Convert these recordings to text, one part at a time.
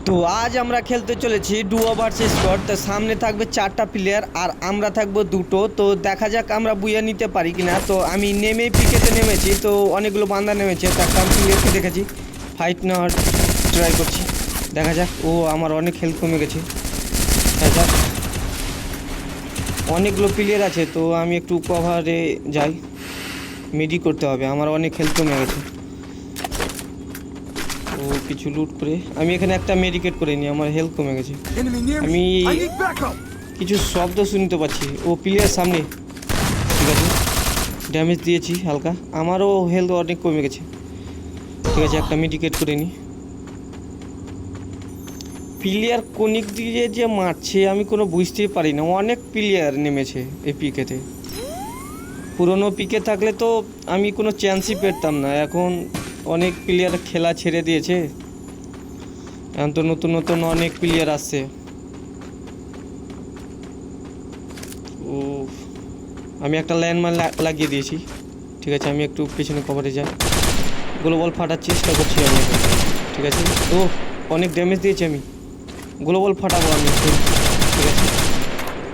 তো আজ আমরা খেলতে চলেছি ডুও ভার্সেস স্কোয়াড। তো সামনে থাকবে 4টা প্লেয়ার আর আমরা থাকবো 2টো। তো দেখা যাক আমরা বুইয়া নিতে পারি কিনা। তো আমি নেমেই পিকেতে নেমেছি, তো অনেকগুলো বান্দা নেমেছে, তো একটা আমি প্লেয়ারকে দেখেছি ফাইট নেওয়ার ট্রাই করছি। দেখা যাক। ও আমার অনেক হেলথ কমে গেছে। দেখা যাক, অনেকগুলো প্লেয়ার আছে, তো আমি একটু কভারে যাই। মিডি করতে হবে, আমার অনেক হেলথ কমে গেছে। ও কিছু লুট করে আমি এখানে একটা মেডিকেট করে নিই, আমার হেলথ কমে গেছে। আমি কিছু শব্দ শুনতে পাচ্ছি। ও প্লেয়ার সামনে, ঠিক আছে, ড্যামেজ দিয়েছি হালকা, আমারও হেলথ অনেক কমে গেছে। ঠিক আছে, একটা মেডিকেট করে নিই। প্লেয়ার কোনিক দিয়ে যে মারছে আমি কোনো বুঝতেই পারি না। অনেক প্লেয়ার নেমেছে এই পিকেতে। পুরনো পিকে থাকলে তো আমি কোনো চান্সই পেতাম না। এখন অনেক প্লেয়ার খেলা ছেড়ে দিয়েছে, এখন তো নতুন নতুন অনেক প্লেয়ার আসছে। ও আমি একটা ল্যান্ডমাইন লাগিয়ে দিয়েছি। ঠিক আছে, আমি একটু পেছনে কভারে যাই, গ্লোবল ফাটার চেষ্টা করছি আমি। ঠিক আছে, ও অনেক ড্যামেজ দিয়েছি আমি, গ্লোবল ফাটাবো আমি। ঠিক আছে,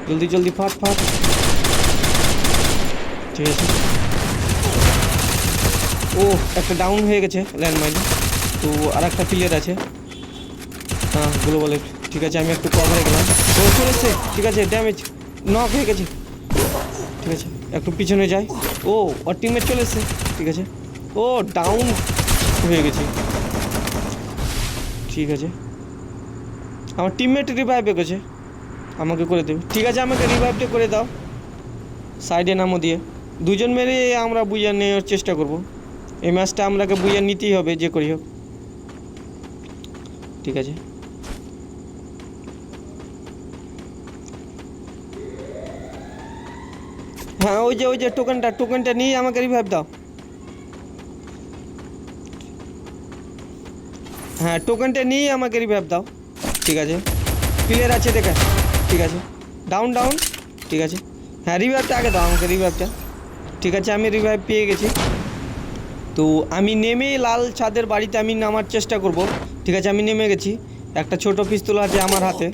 জলদি জলদি ফাট ফাট। ঠিক আছে, ও একটা ডাউন হয়ে গেছে ল্যান্ডমাইন। তো আর একটা প্লেয়ার আছে, হ্যাঁ গ্লোবলের। ঠিক আছে, আমি একটু কভারে গেলাম। ও চলেছে, ঠিক আছে, ড্যামেজ নক হয়ে গেছে। ঠিক আছে, একটু পিছনে যাই। ও ওর টিমমেট চলে এসছে। ঠিক আছে, ও ডাউন হয়ে গেছে। ঠিক আছে, আমার টিমমেট রিভাইভ করেছে, আমাকে করে দেবে। ঠিক আছে, আমাকে রিভাইভটা করে দাও। সাইডে নামো দিয়ে দুজন মেরে আমরা বুইয়া নেওয়ার চেষ্টা করব। এই ম্যাচটা আমরাকে বুইয়া নিতেই হবে যে করি হোক। ঠিক আছে, হ্যাঁ ওই যে টোকেনটা নিয়ে আমাকে রিভাইভ দাও। হ্যাঁ টোকেনটা নিয়ে আমাকে রিভাইভ দাও। ঠিক আছে, প্লেয়ার আছে দেখা। ঠিক আছে, ডাউন ডাউন। ঠিক আছে, হ্যাঁ রিভাইভটা আগে দাও আমাকে, রিভাইভটা। ঠিক আছে, আমি রিভাইভ পেয়ে গেছি। তো আমি নেমে লাল ছাদের বাড়িতে আমি নামার চেষ্টা করব। ঠিক আছে, আমি নেমে গেছি। একটা ছোট পিস্তল আছে আমার হাতে।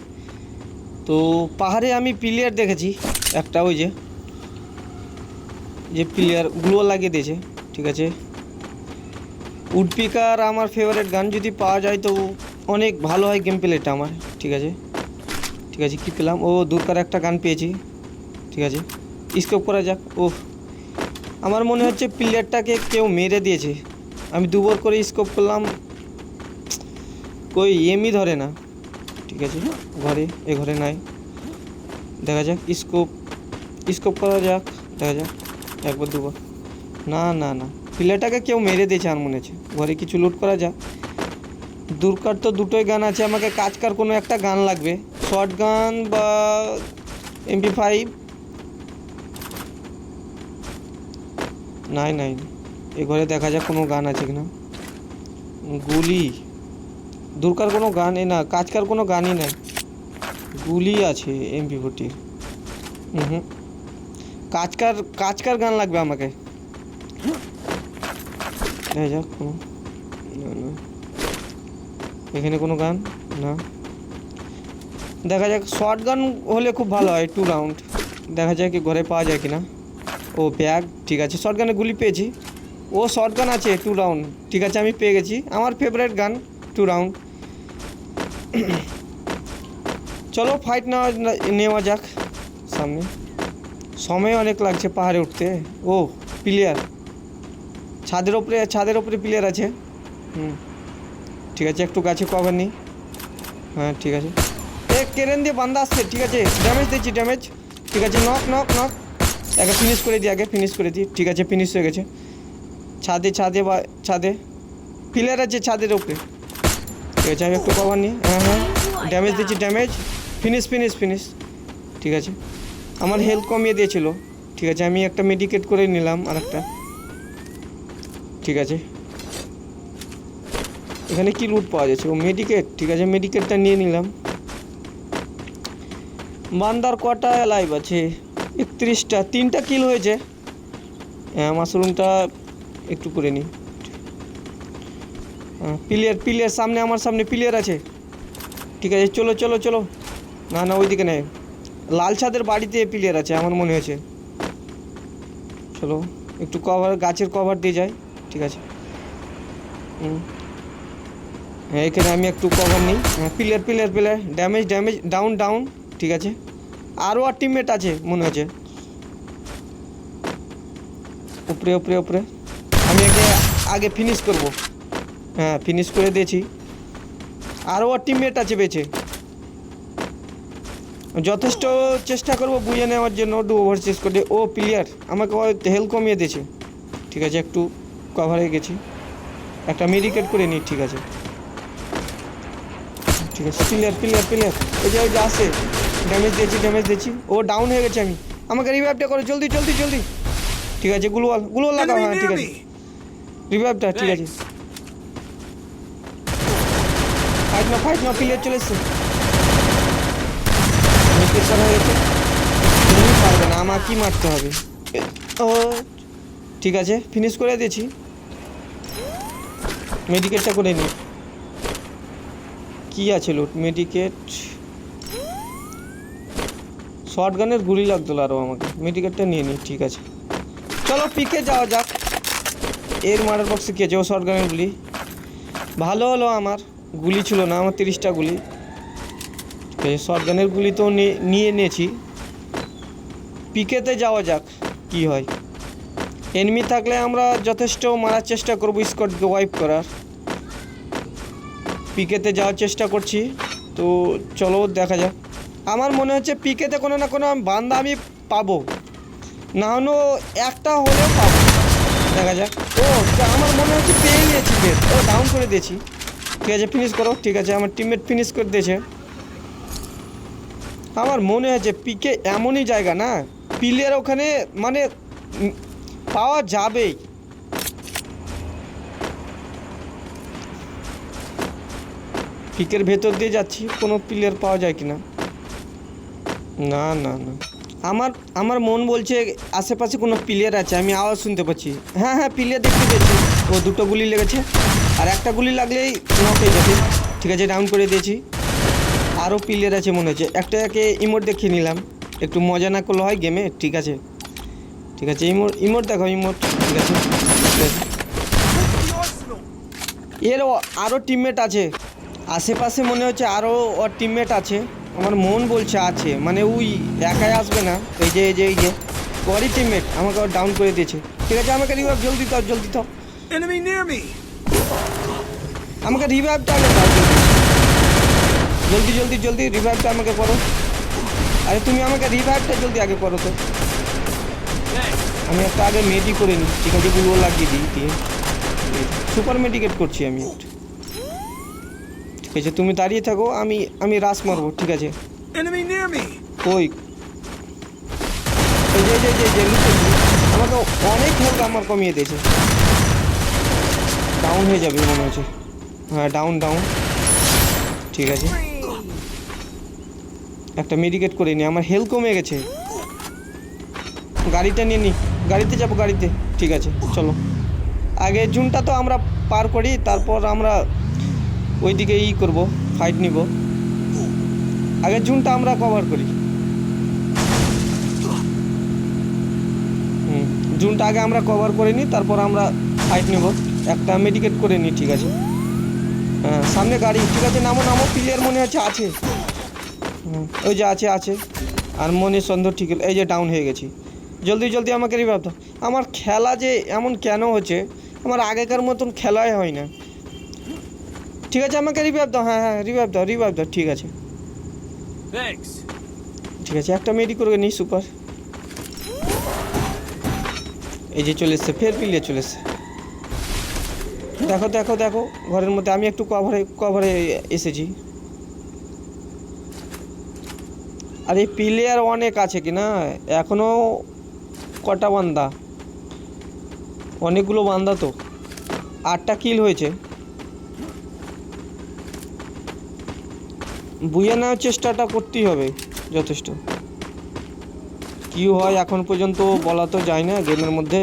তো পাহাড়ে আমি প্লেয়ার দেখেছি একটা, ওই যে প্লেয়ার গ্লো লাগিয়ে দিয়েছে। ঠিক আছে, উডপিকার আমার ফেভারিট গান, যদি পাওয়া যায় তো অনেক ভালো হয় গেম প্লেটা আমার। ঠিক আছে, ঠিক আছে, কী পেলাম? ও দূরকার একটা গান পেয়েছি। ঠিক আছে, স্কোপ করা যাক। ও আমার মনে হচ্ছে প্লেয়ারটাকে কেউ মেরে দিয়েছে। আমি দুবার করে স্কোপ করলাম, কই এমই ধরে না। ঠিক আছে, ঘরে এ ঘরে নাই। দেখা যাক, স্কোপ করা যাক, দেখা যাক একবার দুবার। না না না, প্লেয়ারটাকে কেউ মেরে দিয়েছে আমার মনে হচ্ছে। ঘরে কিছু লুট করা যাক। দূরকার তো দুটোই গান আছে, আমাকে কাজকার কোনো একটা গান লাগবে, শর্ট গান বা MP5। নাই নাই, এ ঘরে দেখা যাক কোনো গান আছে কিনা। গুলি, দূরকার কোনো গানই না, কাজকার কোনো গানই নাই। গুলি আছে MP40। হুম, কাজকার গান লাগবে আমাকে। দেখা যাক কোনো, না না, এখানে কোনো গান না। দেখা যাক, শর্ট গান হলে খুব ভালো হয়, 2 রাউন্ড। দেখা যায় কি ঘরে পাওয়া যায় কিনা। ও ব্যাগ, ঠিক আছে, শর্ট গানে গুলি পেয়েছি। ও শর্ট গান আছে 2 রাউন্ড। ঠিক আছে, আমি পেয়ে গেছি আমার ফেভারিট গান 2 রাউন্ড। চলো ফাইট নেওয়া যাক সামনে। সময় অনেক লাগছে পাহাড়ে উঠতে। ও প্লেয়ার ছাদের ওপরে প্লেয়ার আছে। ঠিক আছে, একটু গাছে কভার নিই। হ্যাঁ ঠিক আছে, কেরেন দিয়ে বান্দা আসছে। ঠিক আছে, ড্যামেজ দিচ্ছি, ড্যামেজ। ঠিক আছে, নক নক নক। আগে ফিনিশ করে দিই। ঠিক আছে, ফিনিশ হয়ে গেছে। ছাদে প্লেয়ার আছে ছাদের উপরে। ঠিক আছে, আমি একটু কভার নিই। হ্যাঁ ড্যামেজ দিচ্ছি, ড্যামেজ। ফিনিশ। ঠিক আছে, আমার হেলথ কমিয়ে দিয়েছিল। ঠিক আছে, আমি একটা মেডিকেট করে নিলাম আর একটা। ঠিক আছে, এখানে কি লুট পাওয়া যাচ্ছে? ও মেডিকেট। ঠিক আছে, মেডিকেটটা নিয়ে নিলাম। বান্দার কটা লাইভ আছে? 31টা, 3টা কিল হয়েছে। হ্যাঁ মাশরুমটা একটু করে নিই। প্লেয়ার সামনে, আমার সামনে প্লেয়ার আছে। ঠিক আছে, চলো চলো চলো। না না ওইদিকে নেই, লাল ছাদের বাড়িতে প্লেয়ার আছে আমার মনে হয়েছে। চলো একটু কভার, গাছের কভার দিয়ে যাই। ঠিক আছে। হ্যাঁ এখানে আমি একটু কভার নিই। হ্যাঁ player player player, damage damage, down down. ঠিক আছে, আরও আর টিমমেট আছে মনে হচ্ছে উপরে উপরে উপরে। আমি একে আগে ফিনিশ করব। হ্যাঁ ফিনিশ করে দিয়েছি, আরও আর টিমমেট আছে বেঁচে। যথেষ্ট চেষ্টা করব বুঝে নেওয়ার জন্য, ডু ওভার শেষ করে। ও প্লেয়ার আমাকে হেলথ কমিয়ে দিয়েছে। ঠিক আছে, একটু কভার হয়ে গেছি, একটা মেডিকেট করে নিই। ঠিক আছে ঠিক আছে, প্লেয়ার প্লেয়ার প্লেয়ার, ওই যে আসে, ড্যামেজ দিয়েছি ড্যামেজ দিয়েছি। ও ডাউন হয়ে গেছে। আমি আমাকে রিভাইভটা করো জলদি জলদি জলদি। ঠিক আছে, গ্লুয়াল গ্লুয়াল লাগাও। হ্যাঁ ঠিক আছে, রিভাইভটা। ঠিক আছে, ফাইট না প্লেয়ার চলে এসছে। করা হয়েছে, তুমি পারবে না, আমার কি মারতে হবে। ও ঠিক আছে, ফিনিশ করে দিয়েছি। মেডিকেটটা করে নিই। কি আছে লুট? মেডিকেট, শর্ট গানের গুলি লাগতো আরও আমাকে, মেডিকেটটা নিয়ে নিই। ঠিক আছে চলো পিকে যাওয়া যাক। এর মারার বক্সে কি আছে? ও শর্ট গানের গুলি, ভালো হলো আমার গুলি ছিল না, আমার 30টা গুলি। শর্ট গানের গুলি তো নিয়ে নিয়েছি। পিকেতে যাওয়া যাক কি হয়। এনিমি থাকলে আমরা যথেষ্ট মারার চেষ্টা করবো, স্কোয়াডকে ওয়াইপ করার। পিকেতে যাওয়ার চেষ্টা করছি, তো চলো দেখা যাক। আমার মনে হচ্ছে পিকেতে কোনো না কোনো বান্দা আমি পাবো, না হলেও একটা হলেও পাবো। দেখা যাক। ও আমার মনে হচ্ছে পেয়ে নিয়েছি, ও ডাউন করে দিয়েছি। ঠিক আছে ফিনিশ করো। ঠিক আছে, আমার টিমমেট ফিনিশ করে দিয়েছে। আমার মনে হচ্ছে পিকে এমনই জায়গা না, প্লেয়ার ওখানে মানে পাওয়া যাবেই। পিকের ভেতর দিয়ে যাচ্ছি, কোনো প্লেয়ার পাওয়া যায় কিনা। না না না, আমার আমার মন বলছে আশেপাশে কোনো প্লেয়ার আছে, আমি আওয়াজ শুনতে পাচ্ছি। হ্যাঁ হ্যাঁ প্লেয়ার দেখতে পেয়েছি। ও দুটো গুলি লেগেছে, আর একটা গুলি লাগলেই নক হয়ে যাবে। ঠিক আছে, ডাউন করে দিয়েছি। আরও প্লেয়ার আছে মনে হচ্ছে। একটা একে ইমোট দেখিয়ে নিলাম, একটু মজা না করলে হয় গেমে। ঠিক আছে ঠিক আছে, ইমোট দেখো, ইমোট। ঠিক আছে ঠিক আছে, এর আরও টিমমেট আছে আশেপাশে মনে হচ্ছে, আরও ওর টিমমেট আছে। আমার মন বলছে আছে, মানে ওই একাই আসবে না। এই যে এই যে এই যে ওরই টিমমেট আমাকে ডাউন করে দিয়েছে। ঠিক আছে, আমাকে রিভাইভ জলদি দাও জলদি দাও। আমাকে রিভাইভটা আগে দাও জলদি জলদি জলদি, রিভাইভটা আমাকে করো। আরে তুমি আমাকে রিভাইভটা জলদি আগে করো তো। আমি একটা আগে মেডি করে নিই। ঠিক আছে, গুলো লাগিয়ে দিই দিয়ে সুপার মেডিকেট করছি আমি। ঠিক আছে, তুমি দাঁড়িয়ে থাকো, আমি রাশ মারবো। ঠিক আছে, ওই যে আমাকে অনেক হেলথ আমার কমিয়ে দিয়েছে। ডাউন হয়ে যাবে মনে হচ্ছে। হ্যাঁ ডাউন ডাউন। ঠিক আছে, একটা মেডিকেট করে নি, আমার হেলথ কমে গেছে। গাড়িটা নিয়ে নি, গাড়িতে যাবো গাড়িতে। ঠিক আছে চলো, আগে জুনটা তো আমরা পার করি, তারপর আমরা ওইদিকে করব, ফাইট নিব। আগে জুনটা আমরা কভার করি। জুনটা আগে আমরা কভার করে নিই, তারপর আমরা ফাইট নেব। একটা মেডিকেট করে নিই। ঠিক আছে, হ্যাঁ সামনে গাড়ি। ঠিক আছে, নামো নামো, প্লেয়ার মনে হচ্ছে আছে। ওই যে আছে আছে, আর মনে সন্দেহ। ঠিক এই যে ডাউন হয়ে গেছি। জলদি জলদি আমাকে রিভাইভ দাও। আমার খেলা যে এমন কেন হচ্ছে, আমার আগেকার মতন খেলাই হয় না। ঠিক আছে, আমাকে রিভাইভ দাও। হ্যাঁ হ্যাঁ রিভাইভ দাও রিভাইভ দাও। ঠিক আছে ঠিক আছে, একটা মেডি করে নিই সুপার। এই যে চলে এসছে, ফের প্লেয়ার চলে এসছে। দেখো দেখো দেখো, ঘরের মধ্যে আমি একটু কভারে এসেছি। আর এই প্লেয়ার অনেক আছে কি না, এখনও কটা বান্দা, অনেকগুলো বান্দা তো। 8টা কিল হয়েছে। বুঝে নেওয়ার চেষ্টাটা করতেই হবে যথেষ্ট। কি হয় এখন পর্যন্ত বলা তো যায় না গেমের মধ্যে,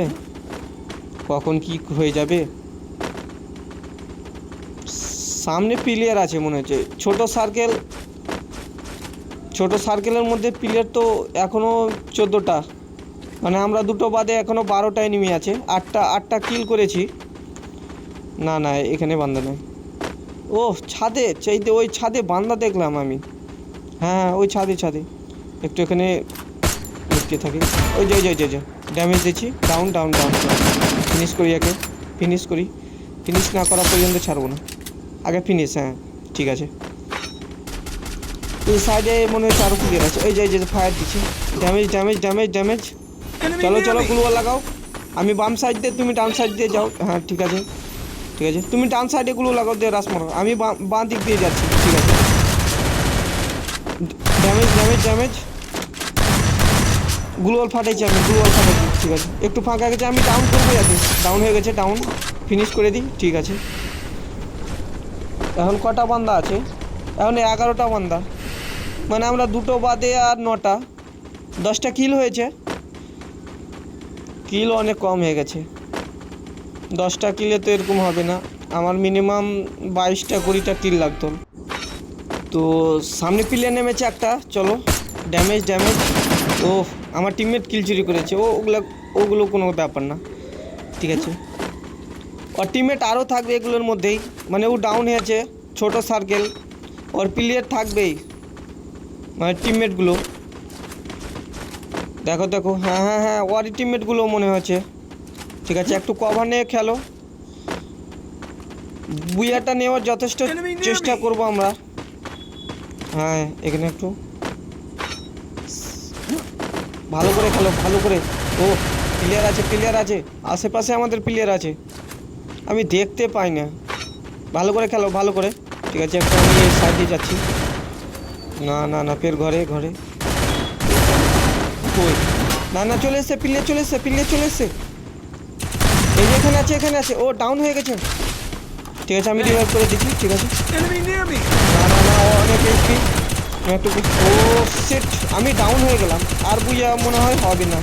কখন কি হয়ে যাবে। সামনে প্লেয়ার আছে মনে হচ্ছে, ছোট সার্কেলের মধ্যে প্লেয়ার তো এখনও 14টা, মানে আমরা দুটো বাদে এখনও 12টা এনিমি আছে। আটটা কিল করেছি। না না, এখানে বান্দা নেই। ও ছাদে, চাইতে ওই ছাদে বান্দা দেখলাম আমি। হ্যাঁ ওই ছাদে একটু এখানে লুকিয়ে থাকি। ওই যে ড্যামেজ দিচ্ছি। ডাউন ফিনিশ করি, একে ফিনিশ না করা পর্যন্ত ছাড়বো না। আগে ফিনিশ, হ্যাঁ ঠিক আছে। এই সাইডে মনে হচ্ছে আরও প্লেয়ার আছে। ওই যে ফায়ার দিচ্ছি। ড্যামেজ। চলো গ্লুয়াল লাগাও। আমি বাম সাইড দিয়ে, তুমি ডান সাইড দিয়ে যাও। হ্যাঁ ঠিক আছে তুমি ডান সাইডে গ্লু লাগাও, দিয়ে রাস মারো। আমি বাঁ দিক দিয়ে যাচ্ছি। ঠিক আছে, ড্যামেজ। গ্লুয়াল ফাটাইছি আমি, ঠিক আছে। একটু ফাঁকা গেছে, আমি ডাউন করবো যাতে। ডাউন হয়ে গেছে, ডাউন ফিনিশ করে দিই। ঠিক আছে, এখন কটা বান্দা আছে? এখন 11টা বান্দা, মানে আমরা দুটো বাদে আর 9টা, 10টা কিল হয়েছে। কিল অনেক কম হয়ে গেছে। 10টা কিলে তো এরকম হবে না, আমার মিনিমাম 22টা 20টা কিল লাগতো। তো সামনে প্লেয়ার নেমেছে একটা, চলো। ড্যামেজ। ও আমার টিমমেট কিল চুরি করেছে। ওগুলো কোনো ব্যাপার না, ঠিক আছে। ওর টিমমেট আরও থাকবে এগুলোর মধ্যেই, মানে ও ডাউন হয়েছে। ছোট সার্কেল, ওর প্লেয়ার থাকবেই, মানে টিমমেটগুলো দেখো। হ্যাঁ ওরই টিমমেটগুলো মনে হচ্ছে। ঠিক আছে, একটু কভার নিয়ে খেলো। বুয়াটা নেওয়ার যথেষ্ট চেষ্টা করব আমরা। হ্যাঁ এখানে একটু ভালো করে খেলো, ও প্লেয়ার আছে আশেপাশে, আমাদের প্লেয়ার আছে, আমি দেখতে পাই না। ভালো করে খেলো, ঠিক আছে। একটা আমি এই সাইডে যাচ্ছি। না ফের ঘরে কই না, চলে এসছে প্লেয়ার, চলে এসছে। এই যে এখানে আছে। ও ডাউন হয়ে গেছে। ঠিক আছে, আমি রিভাইভ করে দিচ্ছি। ঠিক আছে, না অনেক এইচপি। ও শিট, আমি ডাউন হয়ে গেলাম। আর বুইয়া মনে হয় হবে না।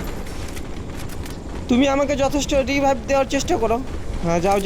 তুমি আমাকে যথেষ্ট রিভাইভ দেওয়ার চেষ্টা করো। হ্যাঁ যাও।